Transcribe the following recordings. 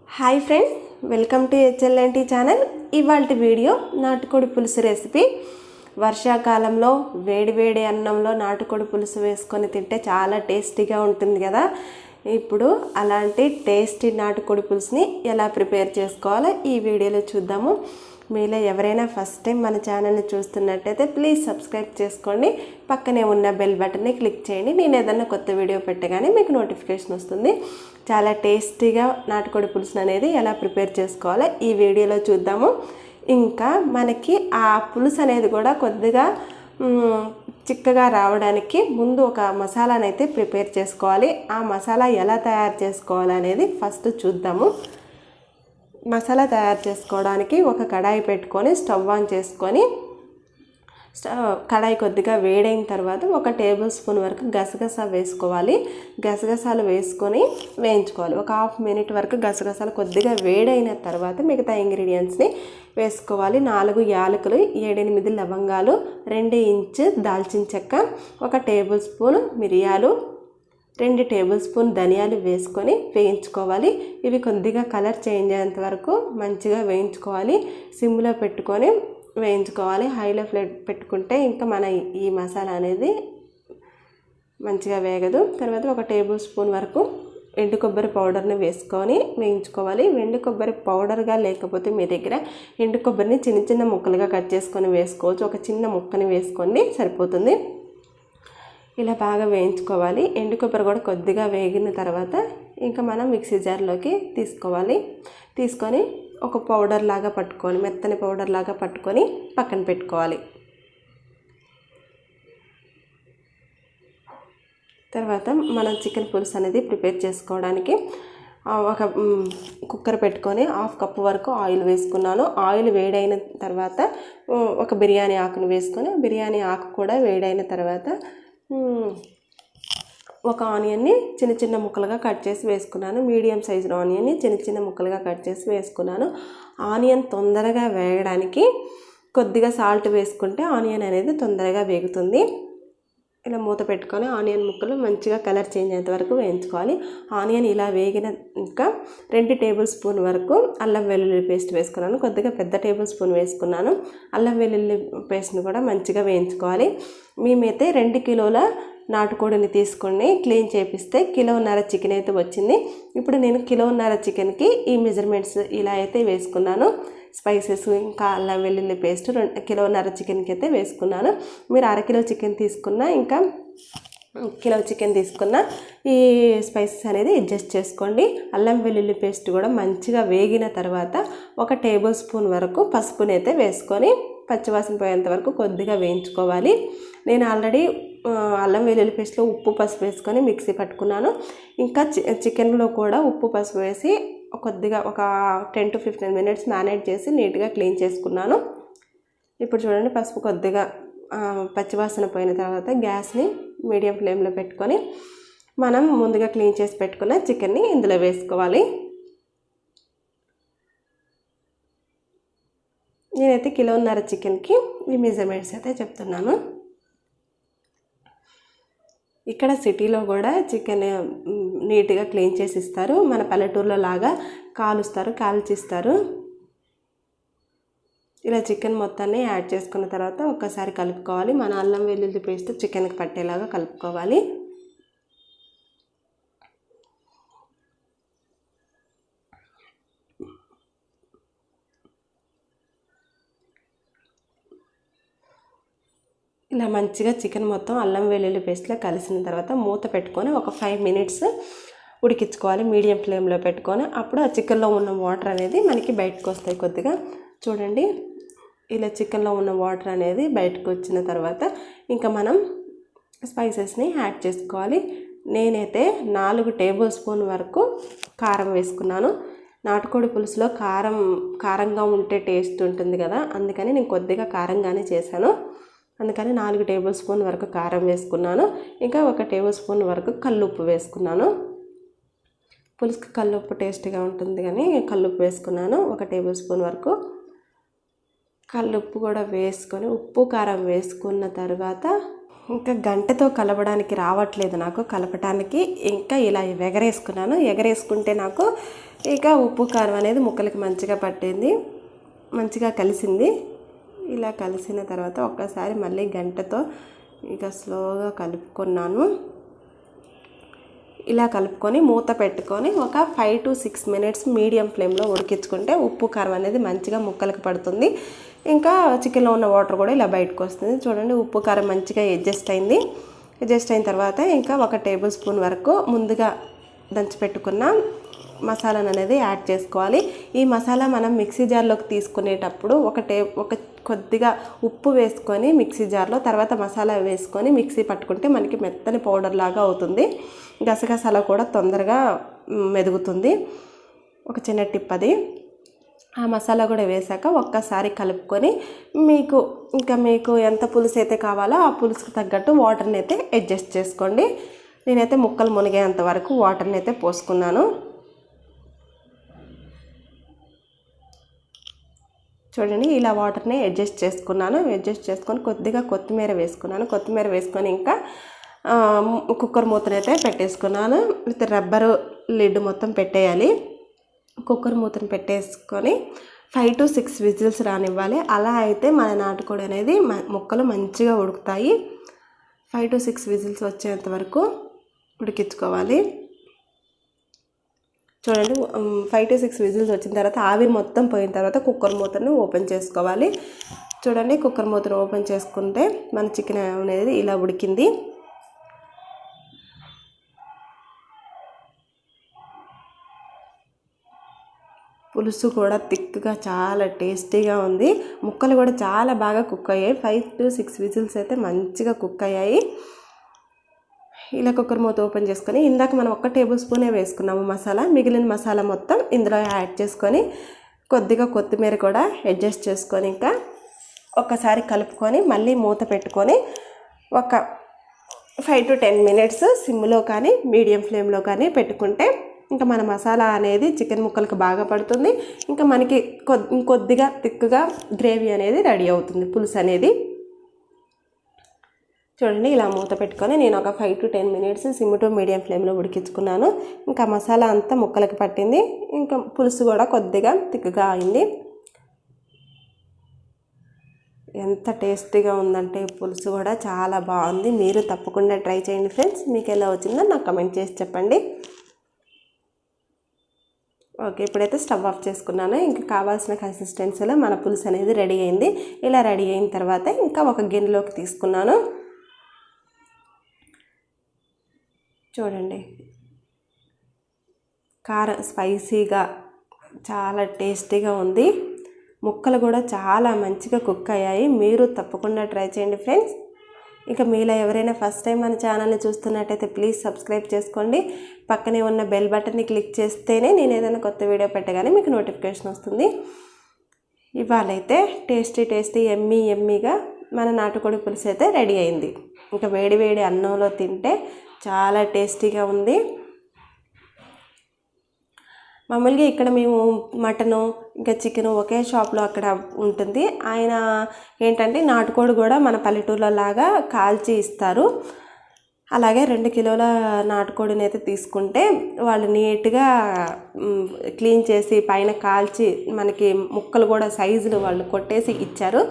Hi friends, welcome to HLNT channel. ఇవాల్టి video నాటుకోడి పులుసు రెసిపీ. వర్షాకాలంలో వేడి అన్నంలో నాటుకోడి పులుసు వేసుకొని తింటే చాలా టేస్టీగా ఉంటుంది కదా. ఇప్పుడు అలాంటి టేస్టీ నాటుకోడి పులుసుని ఎలా ప్రిపేర్ చేసుకోవాలో ఈ వీడియోలో చూద్దాము. మీలో ఎవరైనా ఫస్ట్ టైం మన ఛానల్ని చూస్తున్నట్టయితే ప్లీజ్ సబ్స్క్రైబ్ చేసుకోండి. పక్కనే ఉన్న బెల్ బటన్ని క్లిక్ చేయండి. నేను ఏదన్నా కొత్త వీడియో పెట్టగానే మీకు నోటిఫికేషన్ వస్తుంది. చాలా టేస్టీగా నాటుకోడి పులుసు అనేది ఎలా ప్రిపేర్ చేసుకోవాలో ఈ వీడియోలో చూద్దాము. ఇంకా మనకి ఆ పులుసు అనేది కూడా కొద్దిగా చిక్కగా రావడానికి ముందు ఒక మసాలాను అయితే ప్రిపేర్ చేసుకోవాలి. ఆ మసాలా ఎలా తయారు చేసుకోవాలి అనేది ఫస్ట్ చూద్దాము. మసాలా తయారు చేసుకోవడానికి ఒక కడాయి పెట్టుకొని స్టవ్ ఆన్ చేసుకొని కడాయి కొద్దిగా వేడైన తర్వాత 1 టేబుల్ స్పూన్ వరకు గసగసా వేసుకోవాలి. గసగసాలు వేసుకొని వేయించుకోవాలి. ఒక హాఫ్ మినిట్ వరకు గసగసాలు కొద్దిగా వేడైన తర్వాత మిగతా ఇంగ్రీడియంట్స్ని వేసుకోవాలి. 4 యాలకులు, 7-8 లవంగాలు, 2 ఇంచు దాల్చిన చెక్క, 1 టేబుల్ స్పూన్ మిరియాలు, 2 టేబుల్ స్పూన్ ధనియాలు వేసుకొని వేయించుకోవాలి. ఇవి కొద్దిగా కలర్ చేంజ్ అయ్యేంత వరకు మంచిగా వేయించుకోవాలి. సిమ్లో పెట్టుకొని వేయించుకోవాలి. హైలో ఫ్లేమ్ పెట్టుకుంటే ఇంకా మన ఈ మసాలా అనేది మంచిగా వేగదు. తర్వాత 1 టేబుల్ స్పూన్ వరకు ఎండు కొబ్బరి పౌడర్ని వేసుకొని వేయించుకోవాలి. ఎండు కొబ్బరి పౌడర్గా లేకపోతే మీ దగ్గర ఎండు కొబ్బరిని చిన్న ముక్కలుగా కట్ చేసుకొని వేసుకోవచ్చు. ఒక చిన్న ముక్కని వేసుకోండి సరిపోతుంది. ఇలా బాగా వేయించుకోవాలి. ఎండు కొబ్బరి కూడా కొద్దిగా వేగిన తర్వాత ఇంకా మనం మిక్సీ జార్లోకి తీసుకోవాలి. తీసుకొని ఒక పౌడర్ లాగా పట్టుకొని, మెత్తని పౌడర్ లాగా పట్టుకొని పక్కన పెట్టుకోవాలి. తర్వాత మనం చికెన్ పులుసు అనేది ప్రిపేర్ చేసుకోవడానికి ఒక కుక్కర్ పెట్టుకొని 1/2 కప్పు వరకు ఆయిల్ వేసుకున్నాను. ఆయిల్ వేడైన తర్వాత ఒక బిర్యానీ ఆకును వేసుకొని, బిర్యానీ ఆకు కూడా వేడైన తర్వాత ఒక ఆనియన్ని చిన్న ముక్కలుగా కట్ చేసి వేసుకున్నాను. మీడియం సైజు ఆనియన్ని చిన్న ముక్కలుగా కట్ చేసి వేసుకున్నాను. ఆనియన్ తొందరగా వేగడానికి కొద్దిగా సాల్ట్ వేసుకుంటే ఆనియన్ అనేది తొందరగా వేగుతుంది. ఇలా మూత పెట్టుకొని ఆనియన్ ముక్కలు మంచిగా కలర్ చేంజ్ అయ్యేంత వరకు వేయించుకోవాలి. ఆనియన్ ఇలా వేగిన ఇంకా 2 టేబుల్ స్పూన్ వరకు అల్లం వెల్లుల్లి పేస్ట్ వేసుకున్నాను. కొద్దిగా పెద్ద టేబుల్ స్పూన్ వేసుకున్నాను. అల్లం వెల్లుల్లి పేస్ట్ని కూడా మంచిగా వేయించుకోవాలి. మేమైతే 2 కిలోల నాటుకోడిని తీసుకొని క్లీన్ చేపిస్తే 1.5 కిలో చికెన్ అయితే వచ్చింది. ఇప్పుడు నేను 1.5 కిలో చికెన్కి ఈ మెజర్మెంట్స్ ఇలా అయితే వేసుకున్నాను. స్పైసెస్ ఇంకా అల్లం వెల్లుల్లి పేస్ట్ 1.5 కిలో చికెన్కి అయితే వేసుకున్నాను. మీరు 1/2 కిలో చికెన్ తీసుకున్నా ఇంకా 1 కిలో చికెన్ తీసుకున్న ఈ స్పైసెస్ అనేది అడ్జస్ట్ చేసుకోండి. అల్లం వెల్లుల్లి పేస్ట్ కూడా మంచిగా వేగిన తర్వాత 1 టేబుల్ స్పూన్ వరకు పసుపుని అయితే వేసుకొని పచ్చివాసన పోయేంత వరకు కొద్దిగా వేయించుకోవాలి. నేను ఆల్రెడీ అల్లం వెల్లుల్లి పేస్ట్లో ఉప్పు పసుపు వేసుకొని మిక్సీ పట్టుకున్నాను. ఇంకా చికెన్లో కూడా ఉప్పు పసుపు వేసి కొద్దిగా ఒక 10 to 15 మినిట్స్ మ్యారినేట్ చేసి నీట్గా క్లీన్ చేసుకున్నాను. ఇప్పుడు చూడండి, పసుపు కొద్దిగా పచ్చివాసన పోయిన తర్వాత గ్యాస్ని మీడియం ఫ్లేమ్లో పెట్టుకొని మనం ముందుగా క్లీన్ చేసి పెట్టుకున్న చికెన్ని ఇందులో వేసుకోవాలి. నేనైతే 1.5 కిలో చికెన్కి ఈ మెజర్మెంట్స్ అయితే చెప్తున్నాను. ఇక్కడ సిటీలో కూడా చికెన్ నీట్గా క్లీన్ చేసి ఇస్తారు. మన పల్లెటూరులో లాగా కాల్చిస్తారు. ఇలా చికెన్ మొత్తాన్ని యాడ్ చేసుకున్న తర్వాత ఒక్కసారి కలుపుకోవాలి. మన అల్లం వెల్లుల్లి పేస్ట్ చికెన్కి పట్టేలాగా కలుపుకోవాలి. ఇలా మంచిగా చికెన్ మొత్తం అల్లం వెల్లుల్లి పేస్ట్లో కలిసిన తర్వాత మూత పెట్టుకొని ఒక 5 మినిట్స్ ఉడికించుకోవాలి. మీడియం ఫ్లేమ్లో పెట్టుకొని అప్పుడు ఆ చికెన్లో ఉన్న వాటర్ అనేది మనకి బయటకు వస్తాయి. కొద్దిగా చూడండి, ఇలా చికెన్లో ఉన్న వాటర్ అనేది బయటకు వచ్చిన తర్వాత ఇంకా మనం స్పైసెస్ని యాడ్ చేసుకోవాలి. నేనైతే 4 టేబుల్ స్పూన్ వరకు కారం వేసుకున్నాను. నాటుకోడి పులుసులో కారంగా ఉంటే టేస్ట్ ఉంటుంది కదా, అందుకని నేను కొద్దిగా కారంగానే చేశాను. అందుకని 4 టేబుల్ స్పూన్ వరకు కారం వేసుకున్నాను. ఇంకా 1 టేబుల్ స్పూన్ వరకు కల్లుప్పు వేసుకున్నాను. పులుసుకి కల్లుప్పు టేస్టీగా ఉంటుంది కానీ కల్లుప్పు వేసుకున్నాను. 1 టేబుల్ స్పూన్ వరకు కల్లుప్పు కూడా వేసుకొని ఉప్పు కారం వేసుకున్న తర్వాత ఇంకా గంటతో కలపడానికి రావట్లేదు నాకు కలపటానికి. ఇంకా ఇలా ఎగరేసుకున్నాను. ఎగరేసుకుంటే నాకు ఇక ఉప్పు కారం అనేది ముక్కలకి మంచిగా పట్టింది, మంచిగా కలిసింది. ఇలా కలిసిన తర్వాత ఒక్కసారి మళ్ళీ గంటతో ఇక స్లోగా కలుపుకున్నాను. ఇలా కలుపుకొని మూత పెట్టుకొని ఒక 5 to 6 minutes మీడియం ఫ్లేమ్లో ఉడికించుకుంటే ఉప్పు కారం అనేది మంచిగా ముక్కలకు పడుతుంది. ఇంకా చికెన్లో ఉన్న వాటర్ కూడా ఇలా బయటకు వస్తుంది. చూడండి, ఉప్పు కారం మంచిగా అడ్జస్ట్ అయింది. అడ్జస్ట్ అయిన తర్వాత ఇంకా 1 టేబుల్ స్పూన్ వరకు ముందుగా దంచి పెట్టుకున్న మసాలాను అనేది యాడ్ చేసుకోవాలి. ఈ మసాలా మనం మిక్సీ జార్లోకి తీసుకునేటప్పుడు ఒక కొద్దిగా ఉప్పు వేసుకొని మిక్సీ జార్లో, తర్వాత మసాలా వేసుకొని మిక్సీ పట్టుకుంటే మనకి మెత్తని పౌడర్ లాగా అవుతుంది. గసగసాల కూడా తొందరగా మెదుగుతుంది. ఒక చిన్న టిప్ అది. ఆ మసాలా కూడా వేసాక ఒక్కసారి కలుపుకొని మీకు ఎంత పులుసు అయితే కావాలో ఆ పులుసుకు తగ్గట్టు వాటర్ని అయితే అడ్జస్ట్ చేసుకోండి. నేనైతే ముక్కలు మునిగేంత వరకు వాటర్ని అయితే పోసుకున్నాను. చూడండి, ఇలా వాటర్ని అడ్జస్ట్ చేసుకున్నాను. అడ్జస్ట్ చేసుకొని కొద్దిగా కొత్తిమీర వేసుకున్నాను. కొత్తిమీర వేసుకొని ఇంకా కుక్కర్ మూతనైతే పెట్టేసుకున్నాను. విత్ రబ్బరు లిడ్ మొత్తం పెట్టేయాలి. కుక్కర్ మూతను పెట్టేసుకొని 5 to 6 విజిల్స్ రానివ్వాలి. అలా అయితే మన నాటుకోడి అనేది ముక్కలు మంచిగా ఉడుకుతాయి. 5 to 6 విజిల్స్ వచ్చేంత వరకు ఉడికించుకోవాలి. చూడండి, 5 to 6 విజిల్స్ వచ్చిన తర్వాత ఆవిరి మొత్తం పోయిన తర్వాత కుక్కర్ మూతను ఓపెన్ చేసుకోవాలి. చూడండి, కుక్కర్ మూతను ఓపెన్ చేసుకుంటే మన చికెన్ అనేది ఇలా ఉడికింది. పులుసు కూడా థిక్గా చాలా టేస్టీగా ఉంది. ముక్కలు కూడా చాలా బాగా కుక్ అయ్యాయి. 5 to 6 విజిల్స్ అయితే మంచిగా కుక్ అయ్యాయి. ఇలా కుక్కర్ మూత ఓపెన్ చేసుకొని ఇందాక మనం 1 టేబుల్ స్పూనే వేసుకున్నాము మసాలా. మిగిలిన మసాలా మొత్తం ఇందులో యాడ్ చేసుకొని కొద్దిగా కొత్తిమీర కూడా అడ్జస్ట్ చేసుకొని ఇంకా ఒక్కసారి కలుపుకొని మళ్ళీ మూత పెట్టుకొని ఒక 5 to 10 minutes సిమ్లో కానీ మీడియం ఫ్లేమ్లో కానీ పెట్టుకుంటే ఇంకా మన మసాలా అనేది చికెన్ ముక్కలకు బాగా పడుతుంది. ఇంకా మనకి కొద్దిగా థిక్గా గ్రేవీ అనేది రెడీ అవుతుంది, పులుసు అనేది. చూడండి, ఇలా మూత పెట్టుకొని నేను ఒక 5 to 10 minutes SIM to medium ఫ్లేమ్లో ఉడికించుకున్నాను. ఇంకా మసాలా అంతా ముక్కలకు పట్టింది. ఇంకా పులుసు కూడా కొద్దిగా థిక్గా అయింది. ఎంత టేస్టీగా ఉందంటే పులుసు కూడా చాలా బాగుంది. మీరు తప్పకుండా ట్రై చేయండి ఫ్రెండ్స్. మీకు ఎలా వచ్చిందో నాకు కమెంట్ చేసి చెప్పండి. ఓకే, ఇప్పుడైతే స్టవ్ ఆఫ్ చేసుకున్నాను. ఇంకా కావాల్సిన కన్సిస్టెన్సీలో మన పులుసు అనేది రెడీ అయింది. ఇలా రెడీ అయిన తర్వాత ఇంకా ఒక గిన్నెలోకి తీసుకున్నాను. చూడండి, కారం స్పైసీగా చాలా టేస్టీగా ఉంది. ముక్కలు కూడా చాలా మంచిగా కుక్ అయ్యాయి. మీరు తప్పకుండా ట్రై చేయండి ఫ్రెండ్స్. ఇక మీలో ఎవరైనా ఫస్ట్ టైం మన ఛానల్ని చూస్తున్నట్టయితే ప్లీజ్ సబ్స్క్రైబ్ చేసుకోండి. పక్కనే ఉన్న బెల్ బటన్ని క్లిక్ చేస్తేనే నేను ఏదైనా కొత్త వీడియో పెట్టగానే మీకు నోటిఫికేషన్ వస్తుంది. ఇవాళైతే టేస్టీ ఎమ్మీగా మన నాటుకోడి పులుసు అయితే రెడీ అయింది. ఇంకా వేడి అన్నంలో తింటే చాలా టేస్టీగా ఉంది. మామూలుగా ఇక్కడ మేము మటను ఇంకా చికెను ఒకే షాప్లో అక్కడ ఉంటుంది. ఆయన ఏంటంటే నాటుకోడి కూడా మన పల్లెటూర్లో లాగా కాల్చి ఇస్తారు. అలాగే 2 కిలోల నాటుకోడిని అయితే తీసుకుంటే వాళ్ళు నీట్గా క్లీన్ చేసి పైన కాల్చి మనకి ముక్కలు కూడా సైజులు వాళ్ళు కొట్టేసి ఇచ్చారు.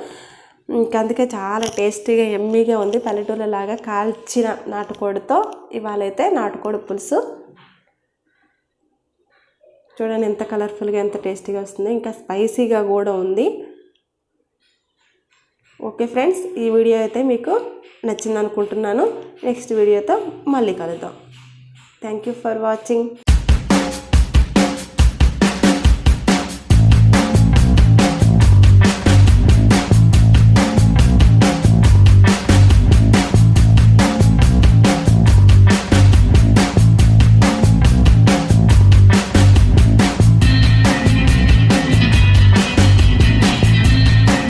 అందుకే చాలా టేస్టీగా ఎమ్మీగా ఉంది. పల్లెటూర్లో లాగా కాల్చిన నాటుకోడితో ఇవాళైతే నాటుకోడి పులుసు. చూడండి, ఎంత కలర్ఫుల్గా ఎంత టేస్టీగా వస్తుంది. ఇంకా స్పైసీగా కూడా ఉంది. ఓకే ఫ్రెండ్స్, ఈ వీడియో అయితే మీకు నచ్చింది అనుకుంటున్నాను. నెక్స్ట్ వీడియోతో మళ్ళీ కలుద్దాం. Thank you for watching.